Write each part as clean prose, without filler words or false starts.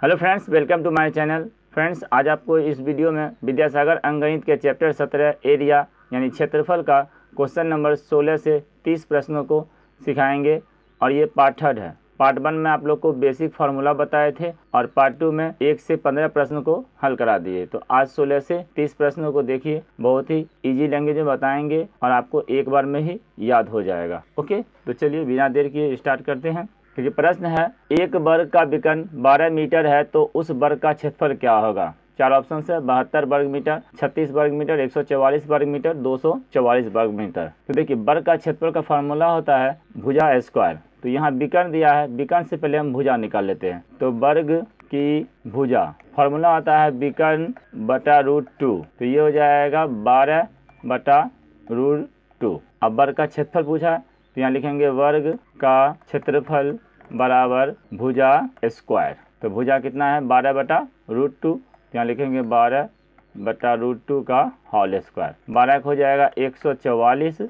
Hello friends, welcome to my channel. Friends, आज आपको इस वीडियो में विद्यासागर अंकगणित के चैप्टर 17 एरिया यानी क्षेत्रफल का क्वेश्चन नंबर 16 से 30 प्रश्नों को सिखाएंगे और ये पार्ट 3 है। पार्ट 1 में आप लोग को बेसिक फार्मूला बताए थे और पार्ट 2 में 1 से 15 प्रश्नों को हल करा दिए। तो आज 16 से 30 प्रश्नों को देखिए, बहुत ही ईजी लैंग्वेज में बताएंगे और आपको एक बार में ही याद हो जाएगा। ओके, तो चलिए बिना देर किए स्टार्ट करते हैं। क्योंकि प्रश्न है, एक वर्ग का विकर्ण 12 मीटर है तो उस वर्ग का क्षेत्रफल क्या होगा। 4 ऑप्शन है, 72 वर्ग मीटर, 36 वर्ग मीटर, 144 वर्ग मीटर, 244 वर्ग मीटर। तो देखिए, वर्ग का क्षेत्रफल का फार्मूला होता है भुजा स्क्वायर। तो यहाँ विकर्ण दिया है, विकर्ण से पहले हम भुजा निकाल लेते हैं। तो वर्ग की भुजा फार्मूला आता है विकर्ण बटा √2। तो ये हो जाएगा 12 बटा √2। अब वर्ग का क्षेत्रफल पूछा है तो यहाँ लिखेंगे वर्ग का क्षेत्रफल बराबर भुजा स्क्वायर। तो भुजा कितना है, 12 बटा √2। यहाँ लिखेंगे 12 बटा √2 का होल स्क्वायर। 12 हो जाएगा 144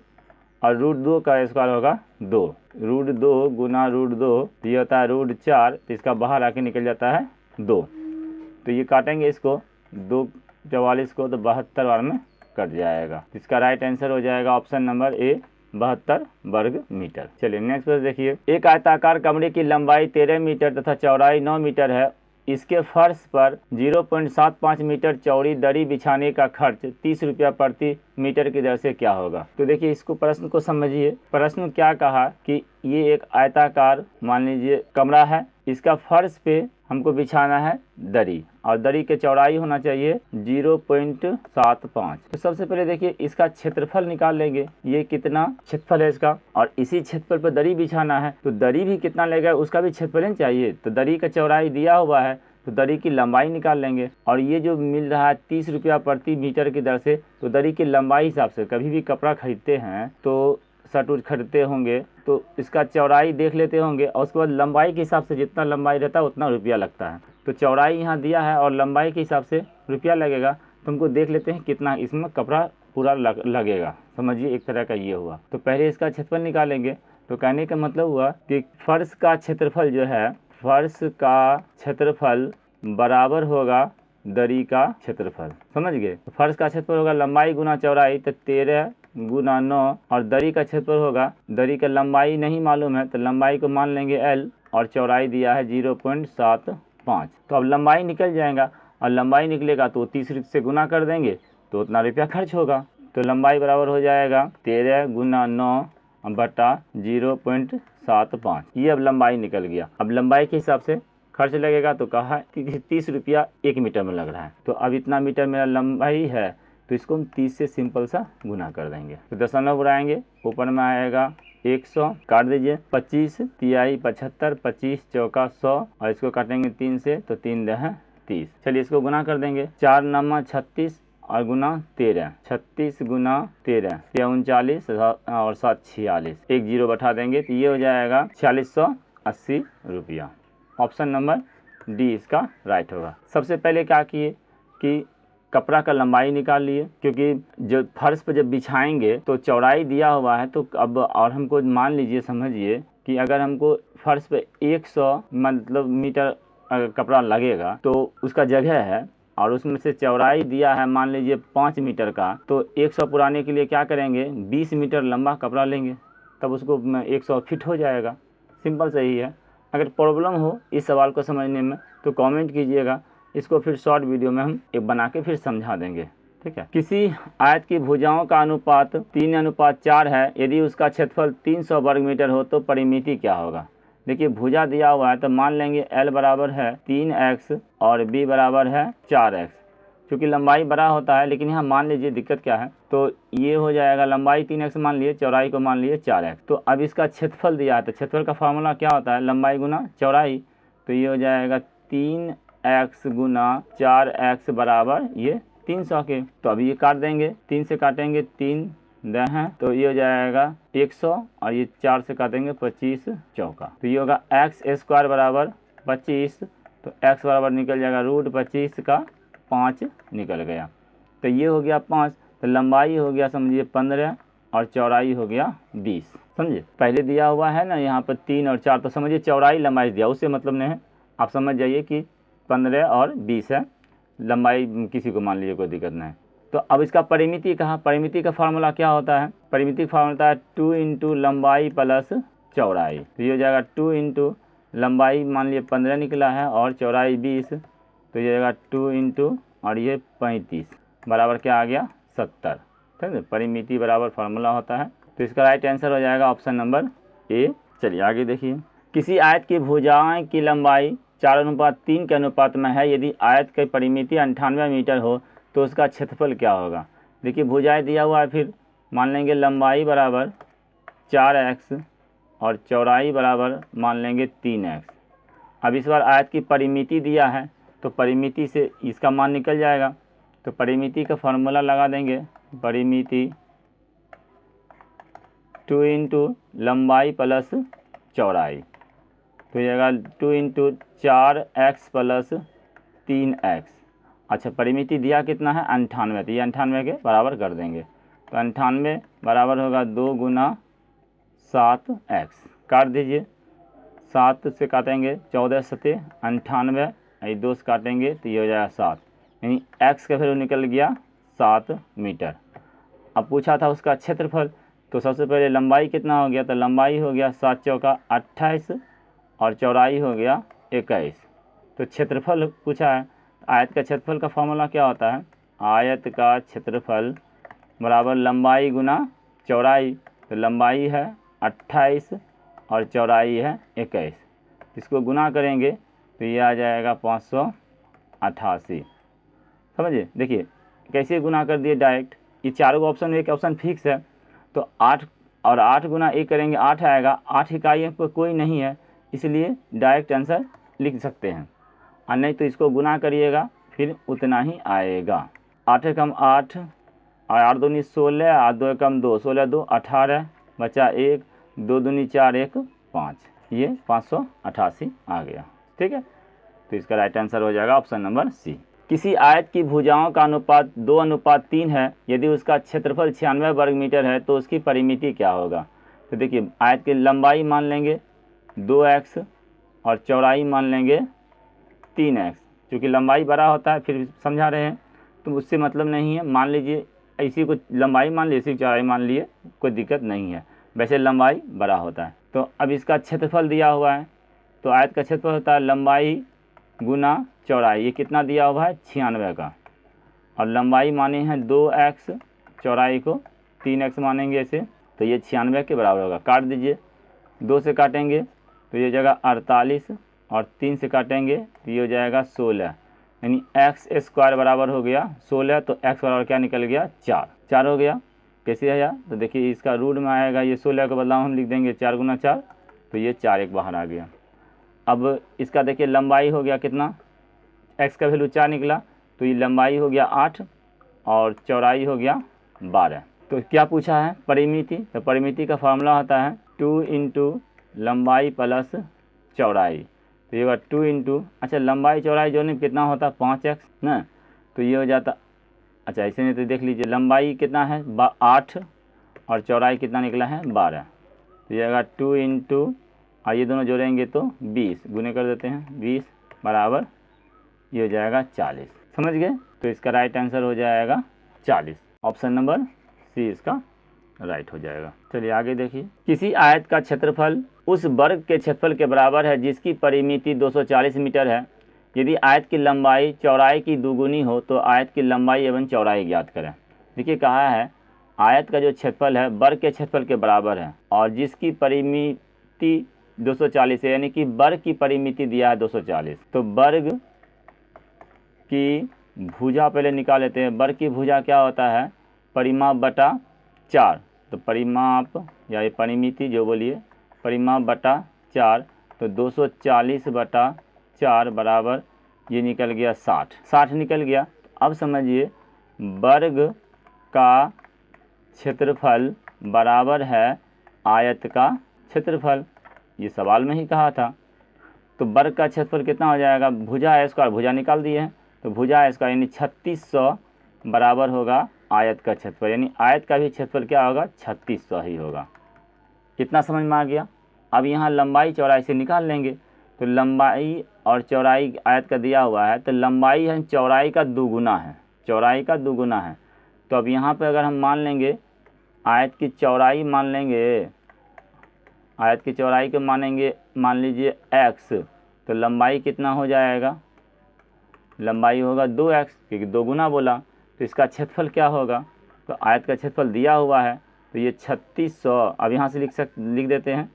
और √2 का स्क्वायर होगा 2। √2 गुना √2 ये होता है √4। तो इसका बाहर आके निकल जाता है 2। तो ये काटेंगे इसको 244 को, तो 72 बार में कट जाएगा। इसका राइट आंसर हो जाएगा ऑप्शन नंबर ए, 72 वर्ग मीटर। चलिए नेक्स्ट प्रश्न देखिए। एक आयताकार कमरे की लंबाई 13 मीटर तथा चौड़ाई 9 मीटर है। इसके फर्श पर 0.75 मीटर चौड़ी दरी बिछाने का खर्च 30 रुपया प्रति मीटर की दर से क्या होगा। तो देखिए, इसको प्रश्न को समझिए। प्रश्न क्या कहा कि ये एक आयताकार मान लीजिए कमरा है, इसका फर्श पे हमको बिछाना है दरी और दरी के चौड़ाई होना चाहिए 0.75। तो सबसे पहले देखिए इसका क्षेत्रफल निकाल लेंगे, ये कितना क्षेत्रफल है इसका, और इसी क्षेत्रफल पर दरी बिछाना है तो दरी भी कितना लेगा उसका भी क्षेत्रफल चाहिए। तो दरी का चौड़ाई दिया हुआ है तो दरी की लंबाई निकाल लेंगे और ये जो मिल रहा है 30 रुपया प्रति मीटर की दर से, तो दरी की लंबाई हिसाब से कभी भी कपड़ा खरीदते हैं तो शर्ट उट खरीदते होंगे तो इसका चौड़ाई देख लेते होंगे और उसके बाद लंबाई के हिसाब से जितना लंबाई रहता है उतना रुपया लगता है। तो चौड़ाई यहाँ दिया है और लंबाई के हिसाब से रुपया लगेगा। तो हमको देख लेते हैं कितना इसमें कपड़ा पूरा लगेगा। समझिए, एक तरह का ये हुआ। तो पहले इसका क्षेत्रफल निकालेंगे। तो कहने का मतलब हुआ कि फर्श का क्षेत्रफल जो है, फर्श का क्षेत्रफल बराबर होगा दरी का क्षेत्रफल। समझ गए। तो फर्श का क्षेत्रफल होगा लंबाई गुना चौड़ाई, तो 13 गुना 9, और दरी का क्षेत्रफल होगा, दरी का लंबाई नहीं मालूम है तो लंबाई को मान लेंगे L और चौड़ाई दिया है 0.75। तो अब लंबाई निकल जाएगा और लंबाई निकलेगा तो 30 से गुना कर देंगे तो उतना रुपया खर्च होगा। तो लंबाई बराबर हो जाएगा 13 गुना 9 बटा 0.75। ये अब लंबाई निकल गया। अब लंबाई के हिसाब से खर्च लगेगा तो कहा 30 रुपया 1 मीटर में लग रहा है। तो अब इतना मीटर मेरा लंबाई है तो इसको हम 30 से सिंपल सा गुना कर देंगे। तो दशमलव बुलाएंगे, ऊपर में आएगा 100, काट दीजिए 25 तिहाई 75, 25 चौका 100 और इसको काटेंगे 3 से तो 3 दह 30। चलिए इसको गुना कर देंगे, 4 9 36 और गुना 13, 36 गुना 13 39 और 7 46, एक जीरो बैठा देंगे तो ये हो जाएगा 4680 रुपया। ऑप्शन नंबर डी इसका राइट होगा। सबसे पहले क्या किए कि कपड़ा का लंबाई निकाल लिए, क्योंकि जो फर्श पर जब बिछाएंगे तो चौड़ाई दिया हुआ है। तो अब और हमको मान लीजिए, समझिए कि अगर हमको फर्श पे 100 मतलब मीटर अगर कपड़ा लगेगा तो उसका जगह है और उसमें से चौड़ाई दिया है मान लीजिए 5 मीटर का, तो 100 पुराने के लिए क्या करेंगे, 20 मीटर लंबा कपड़ा लेंगे, तब उसको 100 फिट हो जाएगा। सिंपल सही है। अगर प्रॉब्लम हो इस सवाल को समझने में तो कमेंट कीजिएगा, इसको फिर शॉर्ट वीडियो में हम एक बना के फिर समझा देंगे। ठीक है। किसी आयत की भुजाओं का अनुपात 3:4 है। यदि उसका क्षेत्रफल 300 वर्ग मीटर हो तो परिमिति क्या होगा। देखिए, भुजा दिया हुआ है तो मान लेंगे L बराबर है 3x और B बराबर है 4x। क्योंकि लंबाई बड़ा होता है, लेकिन यहाँ मान लीजिए दिक्कत क्या है, तो ये हो जाएगा लंबाई 3x मान लिए, चौड़ाई को मान लिए 4x। तो अब इसका क्षेत्रफल दिया है तो क्षेत्रफल का फार्मूला क्या होता है, लंबाई गुना चौड़ाई। तो ये हो जाएगा 3x गुना 4x बराबर ये 300 के। तो अभी ये काट देंगे, 3 से काटेंगे 3 दह, तो ये हो जाएगा 100 और ये 4 से काटेंगे 25 चौका। तो ये होगा x² बराबर 25। तो x बराबर निकल जाएगा √25 का 5 निकल गया। तो ये हो गया 5। तो लंबाई हो गया समझिए 15 और चौड़ाई हो गया 20। समझिए, पहले दिया हुआ है ना यहाँ पर 3 और 4, तो समझिए चौड़ाई लंबाई दिया, उससे मतलब नहीं है। आप समझ जाइए कि 15 और 20 है, लंबाई किसी को मान लीजिए, कोई दिक्कत नहीं। तो अब इसका परिमिति कहा, परिमिति का फार्मूला क्या होता है, परिमिति का फार्मूला होता है 2 इंटू लंबाई प्लस चौड़ाई। तो ये हो जाएगा 2 इंटू लंबाई मान लीजिए 15 निकला है और चौड़ाई 20, तो ये जाएगा 2 इंटू और ये 35 बराबर क्या आ गया 70। ठीक है, परिमिति बराबर फार्मूला होता है। तो इसका राइट आंसर हो जाएगा ऑप्शन नंबर ए। चलिए आगे देखिए, किसी आयत की भुजाएं की लंबाई 4:3 के अनुपात में है, यदि आयत की परिमिति 98 मीटर हो तो उसका क्षेत्रफल क्या होगा। देखिए भुजाएं दिया हुआ है, फिर मान लेंगे लंबाई बराबर 4x और चौड़ाई बराबर मान लेंगे 3x। अब इस बार आयत की परिमिति दिया है तो परिमिति से इसका मान निकल जाएगा, तो परिमिति का फार्मूला लगा देंगे, परिमिति 2 इंटू लंबाई प्लस चौड़ाई, तो जाएगा 2 इंटू 4x प्लस 3x। अच्छा परिमिति दिया कितना है 98, तो ये 98 के बराबर कर देंगे, तो 98 बराबर होगा 2 गुना 7x। काट दीजिए, 7 से काटेंगे 14 सते 98, 2 से काटेंगे तो ये हो जाएगा 7, यानी x का वैल्यू निकल गया 7 मीटर। अब पूछा था उसका क्षेत्रफल, तो सबसे पहले लंबाई कितना हो गया, तो लंबाई हो गया 7 चौका 28 और चौड़ाई हो गया 21। तो क्षेत्रफल पूछा है, आयत का क्षेत्रफल का फॉर्मूला क्या होता है, आयत का क्षेत्रफल बराबर लंबाई गुना चौड़ाई, तो लंबाई है 28 और चौड़ाई है 21, इसको गुना करेंगे तो ये आ जाएगा 588। समझिए, देखिए कैसे गुना कर दिए डायरेक्ट, ये चारों ऑप्शन में एक ऑप्शन फिक्स है, तो 8 और 8 गुना 1 करेंगे 8 आएगा, 8 इकाइयों पर कोई नहीं है इसलिए डायरेक्ट आंसर लिख सकते हैं, और नहीं तो इसको गुना करिएगा फिर उतना ही आएगा। 8 कम 8 और 8 दूनी 16, 8 2 कम 2, 16 2 18 बचा 1, 2 दूनी 4 1 5, ये 588 आ गया। ठीक है, तो इसका राइट आंसर हो जाएगा ऑप्शन नंबर सी। किसी आयत की भुजाओं का अनुपात 2:3 है, यदि उसका क्षेत्रफल 96 वर्ग मीटर है तो उसकी परिमिति क्या होगा। तो देखिए आयत की लंबाई मान लेंगे 2x और चौड़ाई मान लेंगे 3x, क्योंकि लंबाई बड़ा होता है फिर समझा रहे हैं तो उससे मतलब नहीं है, मान लीजिए इसी को लंबाई मान लीजिए, इसी चौड़ाई मान लिए, कोई दिक्कत नहीं है, वैसे लंबाई बड़ा होता है। तो अब इसका क्षेत्रफल दिया हुआ है, तो आयत का क्षेत्रफल होता है लंबाई गुना चौड़ाई, ये कितना दिया हुआ है 96 का, और लंबाई माने हैं 2x, चौड़ाई को 3x मानेंगे ऐसे, तो ये 96 के बराबर होगा। काट दीजिए, 2 से काटेंगे तो ये जगह 48 और 3 से काटेंगे तो ये हो जाएगा 16, यानी x स्क्वायर बराबर हो गया 16, तो x बराबर क्या निकल गया 4 हो गया। कैसे आया, तो देखिए इसका रूट में आएगा, ये 16 का बदलाव हम लिख देंगे 4 गुना 4, तो ये 4 एक बाहर आ गया। अब इसका देखिए लंबाई हो गया कितना, x का वैल्यू 4 निकला, तो ये लंबाई हो गया 8 और चौड़ाई हो गया 12। तो क्या पूछा है परिमिति, तो परिमिति का फार्मूला होता है 2 इंटू लंबाई प्लस चौड़ाई, तो ये 2 इंटू, अच्छा लंबाई चौड़ाई जो नहीं कितना होता 5x ना, तो ये हो जाता, अच्छा ऐसे नहीं तो देख लीजिए लंबाई कितना है 8 और चौड़ाई कितना निकला है 12, तो ये आएगा 2 इंटू, और ये दोनों जोड़ेंगे तो 20, गुने कर देते हैं 20 बराबर ये हो जाएगा 40। समझ गए, तो इसका राइट आंसर हो जाएगा 40, ऑप्शन नंबर सी इसका राइट हो जाएगा। चलिए आगे देखिए, किसी आयत का क्षेत्रफल उस वर्ग के क्षेत्रफल के बराबर है जिसकी परिमिति 240 मीटर है, यदि आयत की लंबाई चौड़ाई की दोगुनी हो तो आयत की लंबाई एवं चौड़ाई ज्ञात करें। देखिए कहा है आयत का जो क्षेत्रफल है वर्ग के क्षेत्रफल के बराबर है और जिसकी परिमिति 240 है, यानी कि वर्ग की परिमिति दिया है 240, तो वर्ग की भुजा पहले निकाल लेते हैं। वर्ग की भुजा क्या होता है परिमाप बटा 4, तो परिमाप या ये परिमिति जो बोलिए परिमाप बटा 4, तो 240 बटा 4 बराबर ये निकल गया 60 निकल गया। अब समझिए वर्ग का क्षेत्रफल बराबर है आयत का क्षेत्रफल, ये सवाल में ही कहा था। तो वर्ग का क्षेत्रफल कितना हो जाएगा, भुजा है स्क्वायर, भुजा निकाल दिए हैं, तो भुजा है स्क्वायर यानी 3600 बराबर होगा आयत का क्षेत्रफल, यानी आयत का भी क्षेत्रफल क्या होगा 3600 ही होगा। कितना समझ में आ गया। अब यहाँ लंबाई चौड़ाई से निकाल लेंगे, तो लंबाई और चौड़ाई आयत का दिया हुआ है, तो लंबाई है चौड़ाई का दुगुना है, चौड़ाई का दुगुना है। तो अब यहाँ पे अगर हम मान लेंगे आयत की चौड़ाई, मान लेंगे आयत की चौड़ाई को मानेंगे, मान लीजिए x, तो लंबाई कितना हो जाएगा, लंबाई होगा 2x, क्योंकि दोगुना बोला। तो इसका क्षेत्रफल क्या होगा, तो आयत का क्षेत्रफल दिया हुआ है, तो ये 3600, अब यहाँ से लिख देते हैं,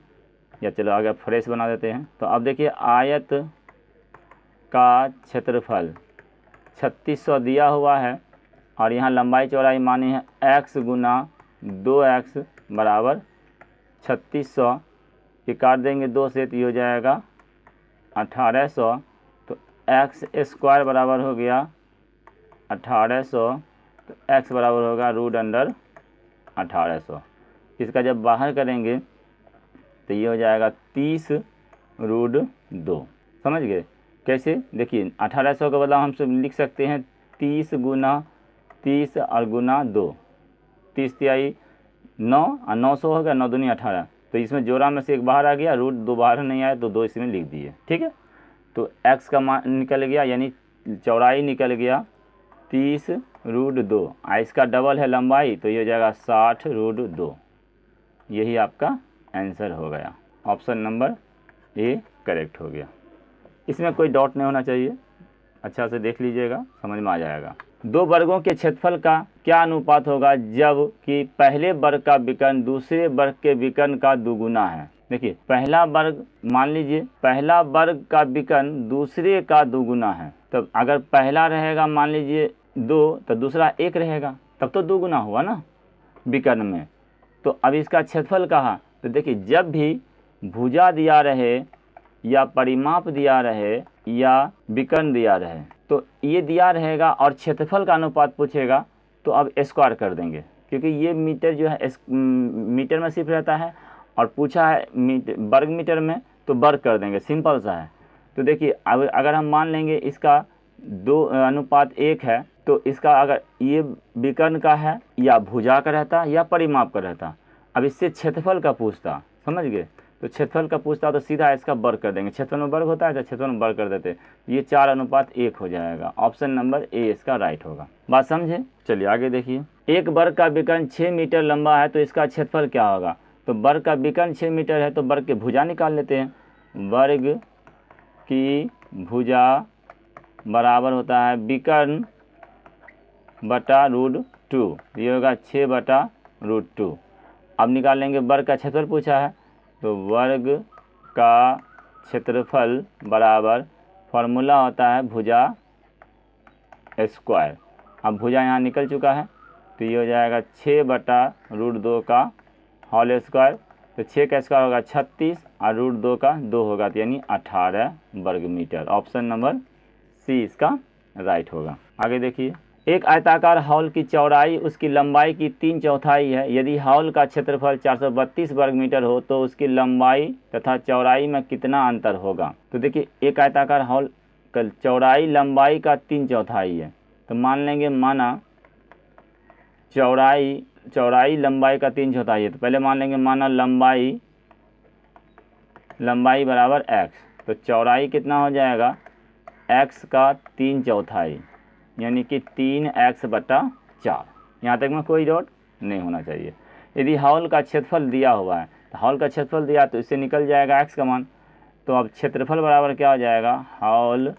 या चलो आगे फ्रेश बना देते हैं। तो अब देखिए आयत का क्षेत्रफल 3600 दिया हुआ है, और यहाँ लंबाई चौड़ाई मानी है x गुना 2x बराबर 3600, ये काट देंगे 2 से, तो ये हो जाएगा 1800। तो x स्क्वायर बराबर हो गया 1800, तो x बराबर होगा √1800। इसका जब बाहर करेंगे तो ये हो जाएगा 30√2। समझ गए कैसे, देखिए 1800 के बदला हम सब लिख सकते हैं 30 गुना 30 और गुना 2, 30 तिहाई 9 और 900 हो गया, 9 दूनी 18। तो इसमें जोड़ा में से एक बाहर आ गया, √2 बाहर नहीं आया, तो 2 इसमें लिख दिए, ठीक है। तो x का मान निकल गया, यानी चौड़ाई निकल गया 30√2, इसका डबल है लंबाई, तो ये हो जाएगा 60√2। यही आपका आंसर हो गया, ऑप्शन नंबर ए करेक्ट हो गया। इसमें कोई डाउट नहीं होना चाहिए, अच्छा से देख लीजिएगा, समझ में आ जाएगा। दो वर्गों के क्षेत्रफल का क्या अनुपात होगा जब कि पहले वर्ग का विकर्ण दूसरे वर्ग के विकर्ण का दुगुना है। देखिए पहला वर्ग, मान लीजिए पहला वर्ग का विकर्ण दूसरे का दुगुना है, तब अगर पहला रहेगा मान लीजिए 2, तो दूसरा 1 रहेगा, तब तो दुगुना हुआ ना विकर्ण में। तो अब इसका क्षेत्रफल कहा, तो देखिए जब भी भुजा दिया रहे या परिमाप दिया रहे या विकर्ण दिया रहे, तो ये दिया रहेगा और क्षेत्रफल का अनुपात पूछेगा, तो अब स्क्वायर कर देंगे, क्योंकि ये मीटर जो है मीटर में सिर्फ रहता है, और पूछा है वर्ग मीटर में, तो वर्ग कर देंगे, सिंपल सा है। तो देखिए अब अगर हम मान लेंगे इसका 2:1 है, तो इसका अगर ये विकर्ण का है या भुजा का रहता या परिमाप का रहता, अब इससे क्षेत्रफल का पूछता, समझ गए। तो क्षेत्रफल का पूछता तो सीधा इसका वर्ग कर देंगे, क्षेत्रफल में वर्ग होता है तो क्षेत्रफल में वर्ग कर देते, ये 4:1 हो जाएगा। ऑप्शन नंबर ए इसका राइट होगा। बात समझे, चलिए आगे देखिए। एक वर्ग का विकर्ण 6 मीटर लंबा है, तो इसका क्षेत्रफल क्या होगा। तो वर्ग का विकर्ण 6 मीटर है, तो वर्ग की भुजा निकाल लेते हैं। वर्ग की भुजा बराबर होता है विकर्ण बटा √2, ये होगा 6/√2। अब निकाल लेंगे वर्ग का क्षेत्रफल पूछा है, तो वर्ग का क्षेत्रफल बराबर फॉर्मूला होता है भुजा स्क्वायर। अब भुजा यहाँ निकल चुका है, तो ये हो जाएगा 6/√2 का होल स्क्वायर। तो 6 का स्क्वायर होगा 36 और √2 का 2 होगा, तो यानी 18 वर्ग मीटर। ऑप्शन नंबर सी इसका राइट होगा। आगे देखिए, एक आयताकार हॉल की चौड़ाई उसकी लंबाई की 3/4 है। यदि हॉल का क्षेत्रफल 432 वर्ग मीटर हो, तो उसकी लंबाई तथा चौड़ाई में कितना अंतर होगा। तो देखिए एक आयताकार हॉल का चौड़ाई लंबाई का 3/4 है, तो मान लेंगे माना चौड़ाई लंबाई का 3/4 है, तो पहले मान लेंगे माना लंबाई बराबर x, तो चौड़ाई कितना हो जाएगा x का 3/4, यानी कि 3x/4। यहाँ तक में कोई डाउट नहीं होना चाहिए। यदि हॉल का क्षेत्रफल दिया हुआ है, तो हॉल का क्षेत्रफल दिया तो इससे निकल जाएगा x का मान। तो अब क्षेत्रफल बराबर क्या हो जाएगा, हॉल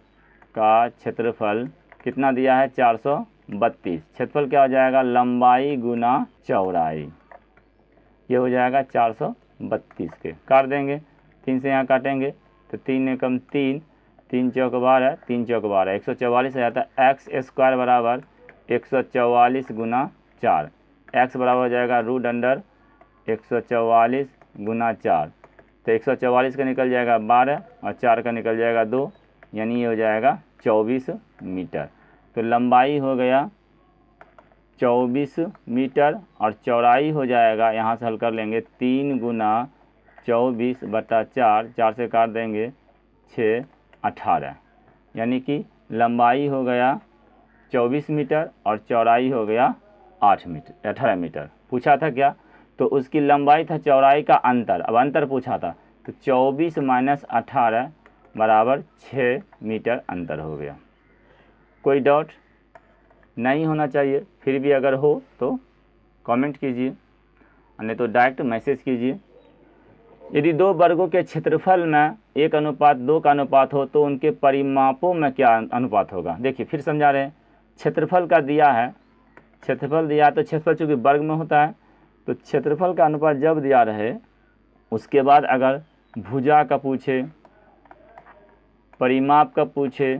का क्षेत्रफल कितना दिया है 432, क्षेत्रफल क्या हो जाएगा लंबाई गुना चौड़ाई, ये हो जाएगा 432 के। काट देंगे, 3 से यहाँ काटेंगे तो 3 एकम 3, 3 चौक 12, 3 चौक 12, 144 हो जाता है। एक्स स्क्वायर बराबर 144 गुना 4, एक्स बराबर हो जाएगा √144 गुना 4, तो 144 का निकल जाएगा 12 और 4 का निकल जाएगा 2, यानी ये हो जाएगा 24 मीटर। तो लंबाई हो गया 24 मीटर और चौड़ाई हो जाएगा, यहाँ से हल कर लेंगे 3 गुना 24/4, 4 से काट देंगे 6, 18, यानी कि लंबाई हो गया 24 मीटर और चौड़ाई हो गया 18 मीटर। पूछा था क्या, तो उसकी लंबाई था चौड़ाई का अंतर, अब अंतर पूछा था, तो 24 - 18 बराबर 6 मीटर अंतर हो गया। कोई डाउट नहीं होना चाहिए, फिर भी अगर हो तो कमेंट कीजिए, नहीं तो डायरेक्ट मैसेज कीजिए। यदि दो वर्गों के क्षेत्रफल में 1:2 का अनुपात हो तो उनके परिमापों में क्या अनुपात होगा। देखिए फिर समझा रहे हैं, क्षेत्रफल का दिया है, क्षेत्रफल दिया तो क्षेत्रफल चूँकि वर्ग में होता है तो क्षेत्रफल का अनुपात जब दिया रहे, उसके बाद अगर भुजा का पूछे, परिमाप का पूछे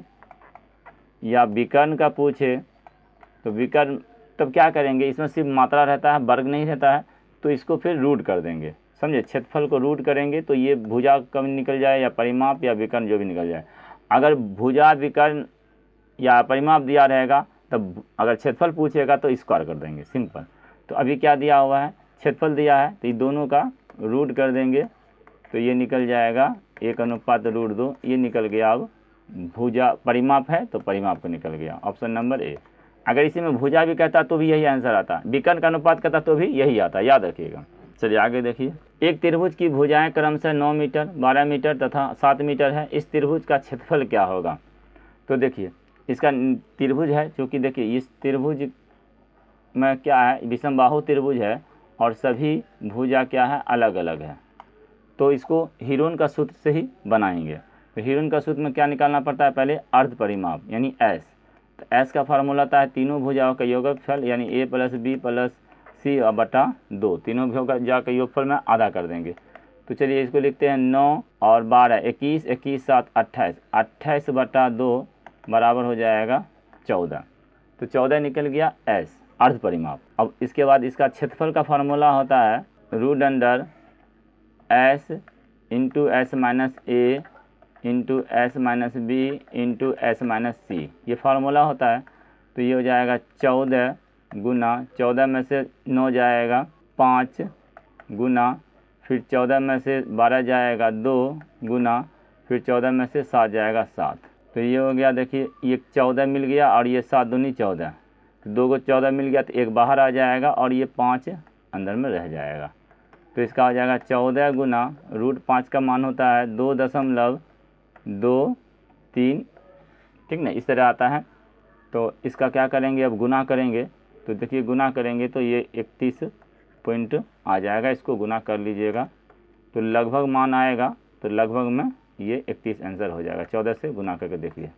या विकर्ण का पूछे तो विकर्ण तब क्या करेंगे, इसमें सिर्फ मात्रा रहता है, वर्ग नहीं रहता है, तो इसको फिर रूट कर देंगे। समझे, क्षेत्रफल को रूट करेंगे तो ये भुजा कम निकल जाए या परिमाप या विकर्ण जो भी निकल जाए। अगर भुजा विकर्ण या परिमाप दिया रहेगा तब अगर क्षेत्रफल पूछेगा तो स्क्वायर कर देंगे, सिंपल। तो अभी क्या दिया हुआ है, क्षेत्रफल दिया है तो ये दोनों का रूट कर देंगे तो ये निकल जाएगा 1:2, ये निकल गया। अब भुजा परिमाप है तो परिमाप को निकल गया, ऑप्शन नंबर ए। अगर इसी में भुजा भी कहता तो भी यही आंसर आता, विकर्ण का अनुपात कहता तो भी यही आता, याद रखिएगा। चलिए आगे देखिए, एक त्रिभुज की भुजाएं क्रमशः 9 मीटर, 12 मीटर तथा 7 मीटर है, इस त्रिभुज का क्षेत्रफल क्या होगा। तो देखिए इसका त्रिभुज है, क्योंकि देखिए इस त्रिभुज में क्या है, विषमबाहु त्रिभुज है और सभी भुजा क्या है, अलग अलग है। तो इसको हीरोन का सूत्र से ही बनाएंगे। तो हीरोन का सूत्र में क्या निकालना पड़ता है, पहले अर्ध परिमाप यानी एस। तो एस का फार्मूला होता है तीनों भुजाओं का योगफल यानी a + b + c बटा 2, तीनों भुजा का योगफल में आधा कर देंगे। तो चलिए इसको लिखते हैं 9 और 12, 21, 21, 7, 28, 28 बटा 2 बराबर हो जाएगा 14। तो 14 निकल गया एस, अर्ध परिमाप। अब इसके बाद इसका क्षेत्रफल का फार्मूला होता है √s into s minus a into s minus b into s minus c, ये फार्मूला होता है। तो ये हो जाएगा 14 गुना 14 में से 9 जाएगा 5 गुना, फिर 14 में से 12 जाएगा 2 गुना, फिर 14 में से 7 जाएगा 7। तो ये हो गया, देखिए ये 14 मिल गया और ये 7 दूनी 14, तो 2 को 14 मिल गया तो एक बाहर आ जाएगा और ये 5 अंदर में रह जाएगा। तो इसका हो जाएगा 14 गुना √5 का मान होता है 2.23, ठीक ना, इस तरह आता है। तो इसका क्या करेंगे, अब गुना करेंगे। तो देखिए गुना करेंगे तो ये 31 पॉइंट आ जाएगा, इसको गुना कर लीजिएगा तो लगभग मान आएगा, तो लगभग में ये 31 आंसर हो जाएगा। 14 से गुना करके देखिए,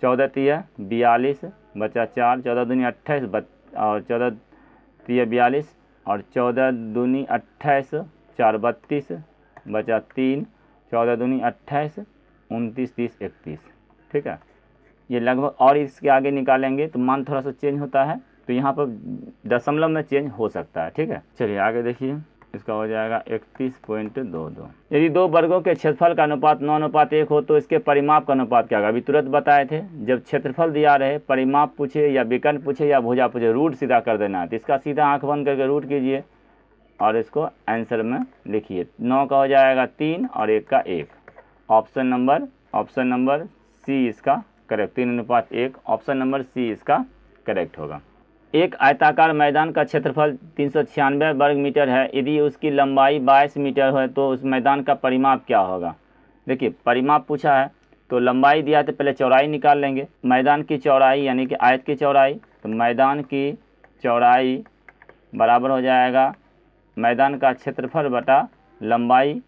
14 तिया 42 बचा 4, 14 दूनी 28 और 14 तिया 42 और 14 दूनी 28, 4 32 बचा 3, 14 दूनी 28, 29, 30, 31, ठीक है। ये लगभग, और इसके आगे निकालेंगे तो मान थोड़ा सा चेंज होता है, तो यहाँ पर दशमलव में चेंज हो सकता है, ठीक है। चलिए आगे देखिए, इसका हो जाएगा 31.22। यदि दो वर्गों के क्षेत्रफल का अनुपात 9:1 हो तो इसके परिमाप का अनुपात क्या होगा। अभी तुरंत बताए थे, जब क्षेत्रफल दिया रहे, परिमाप पूछे या विकर्ण पूछे या भुजा पूछे, रूट सीधा कर देना है। तो इसका सीधा आंख बंद करके रूट कीजिए और इसको आंसर में लिखिए। 9 का हो जाएगा 3 और 1 का 1, ऑप्शन नंबर सी इसका करेक्ट, 3:1, ऑप्शन नंबर सी इसका करेक्ट होगा। एक आयताकार मैदान का क्षेत्रफल 396 वर्ग मीटर है, यदि उसकी लंबाई 22 मीटर है तो उस मैदान का परिमाप क्या होगा। देखिए परिमाप पूछा है तो लंबाई दिया है तो पहले चौड़ाई निकाल लेंगे, मैदान की चौड़ाई यानी कि आयत की चौड़ाई। तो मैदान की चौड़ाई बराबर हो जाएगा मैदान का क्षेत्रफल बटा लंबाई।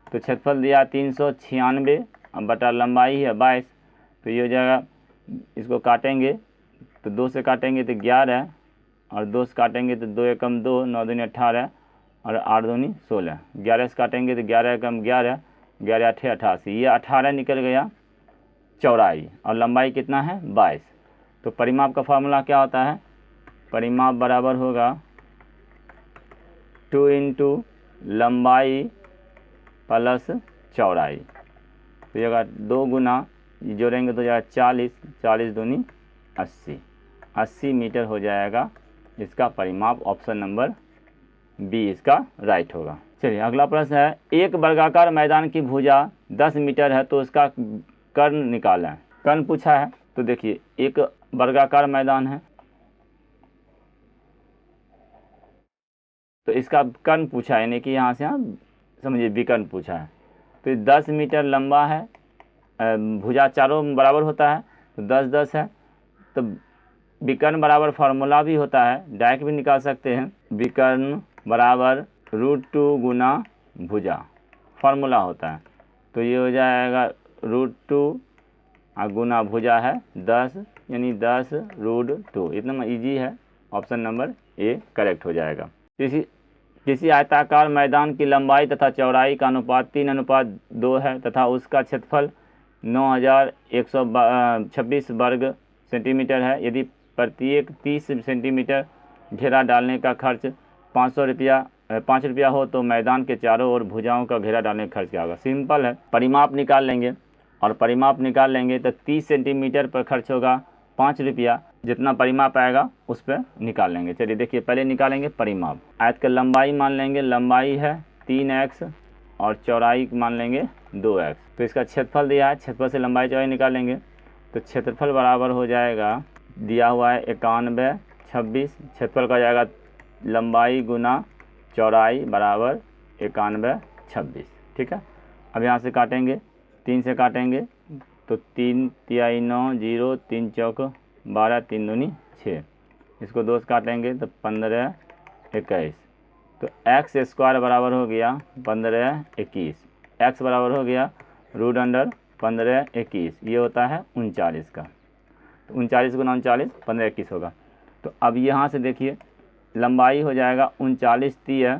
तो क्षेत्रफल दिया 396 बटा लंबाई है 22, तो ये हो जाएगा, इसको काटेंगे तो 2 से काटेंगे तो 11 और 2 से काटेंगे तो 2 एकम 2, 9 दूनी 18 और 8 दूनी 16, 11 से काटेंगे तो 11 एकम 11, 11 8 88, ये 18 निकल गया चौड़ाई और लंबाई कितना है 22। तो परिमाप का फार्मूला क्या होता है, परिमाप बराबर होगा 2 इंटू लंबाई प्लस चौड़ाई। तो ये अगर 2 गुना जोड़ेंगे तो जाएगा 40, 40 दूनी 80, 80 मीटर हो जाएगा इसका परिमाप, ऑप्शन नंबर बी इसका राइट होगा। चलिए अगला प्रश्न है, एक वर्गाकार मैदान की भुजा 10 मीटर है तो उसका कर्ण निकालें। कर्ण पूछा है, तो देखिए एक वर्गाकार मैदान है तो इसका कर्ण पूछा है, यानी कि यहाँ से समझिए विकर्ण पूछा है। तो 10 मीटर लंबा है भुजा चारों बराबर होता है तो 10-10 है। तो विकर्ण बराबर फार्मूला भी होता है, डायरेक्ट भी निकाल सकते हैं। विकर्ण बराबर √2 गुना भुजा फार्मूला होता है। तो ये हो जाएगा √2 गुना भुजा है 10, यानी 10√2। इतना ईजी है, ऑप्शन नंबर ए करेक्ट हो जाएगा। किसी आयताकार मैदान की लंबाई तथा चौड़ाई का अनुपात 3:2 है तथा उसका क्षेत्रफल 9126 वर्ग सेंटीमीटर है। यदि प्रत्येक 30 सेंटीमीटर घेरा डालने का खर्च 5 रुपया हो तो मैदान के चारों ओर भुजाओं का घेरा डालने का खर्च क्या होगा। सिंपल है, परिमाप निकाल लेंगे और परिमाप निकाल लेंगे तो 30 सेंटीमीटर पर खर्च होगा 5 रुपया। जितना परिमाप आएगा उस पर निकाल लेंगे। चलिए देखिए, पहले निकालेंगे परिमाप। आयत का लंबाई मान लेंगे, लंबाई है 3x और चौड़ाई मान लेंगे 2x। तो इसका क्षेत्रफल दिया है, क्षेत्रफल से लंबाई चौड़ाई निकालेंगे तो क्षेत्रफल बराबर हो जाएगा, दिया हुआ है 9126। क्षेत्रफल का जाएगा लंबाई गुना चौड़ाई बराबर 9126। ठीक है, अब यहाँ से काटेंगे, 3 से काटेंगे तो 3 तिहाई 9, 0 3 चौक 12, 3 दूनी 6। इसको 2 से काटेंगे तो 15 21। तो x² बराबर हो गया 15 21। x बराबर हो गया √15 21। ये होता है 39 का। तो 39 गुना 39 15 21 होगा। तो अब यहाँ से देखिए, लंबाई हो जाएगा 39 3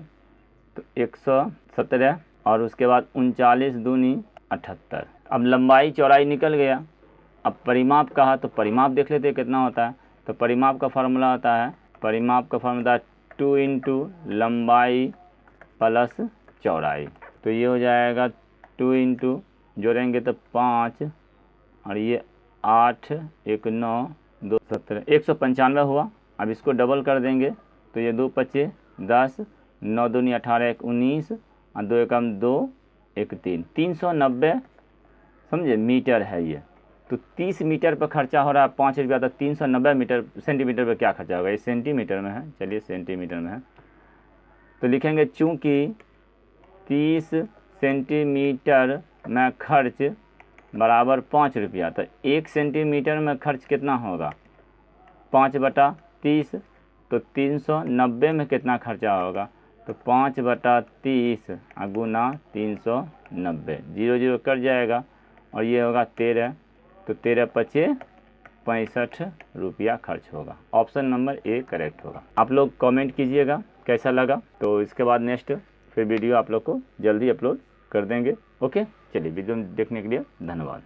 तो 117 और उसके बाद 39 दूनी 78। अब लंबाई चौड़ाई निकल गया। अब परिमाप कहा तो परिमाप देख लेते हैं कितना होता है। तो परिमाप का फार्मूला होता है, 2 इंटू लंबाई प्लस चौड़ाई। तो ये हो जाएगा 2 इंटू, जोड़ेंगे तो 5 और ये 8 1 9 2 17 195 हुआ। अब इसको डबल कर देंगे तो ये 2 25 10 9 दूनी 18 1 19 और 2 एकम 2 1 3 390 समझे मीटर है ये। तो 30 मीटर पर खर्चा हो रहा है 5 रुपया, तो 390 सेंटीमीटर पर क्या खर्चा होगा। ये सेंटीमीटर में है, चलिए सेंटीमीटर में है तो लिखेंगे चूँकि 30 सेंटीमीटर में खर्च बराबर 5 रुपया, तो 1 सेंटीमीटर में खर्च कितना होगा 5/30। तो 390 में कितना खर्चा होगा, तो 5/30 गुना 390, 0 0 कट जाएगा और ये होगा 13। तो 13 5 65 रुपया खर्च होगा। ऑप्शन नंबर ए करेक्ट होगा। आप लोग कमेंट कीजिएगा कैसा लगा। तो इसके बाद नेक्स्ट फिर वीडियो आप लोग को जल्दी अपलोड कर देंगे। ओके, चलिए वीडियो देखने के लिए धन्यवाद।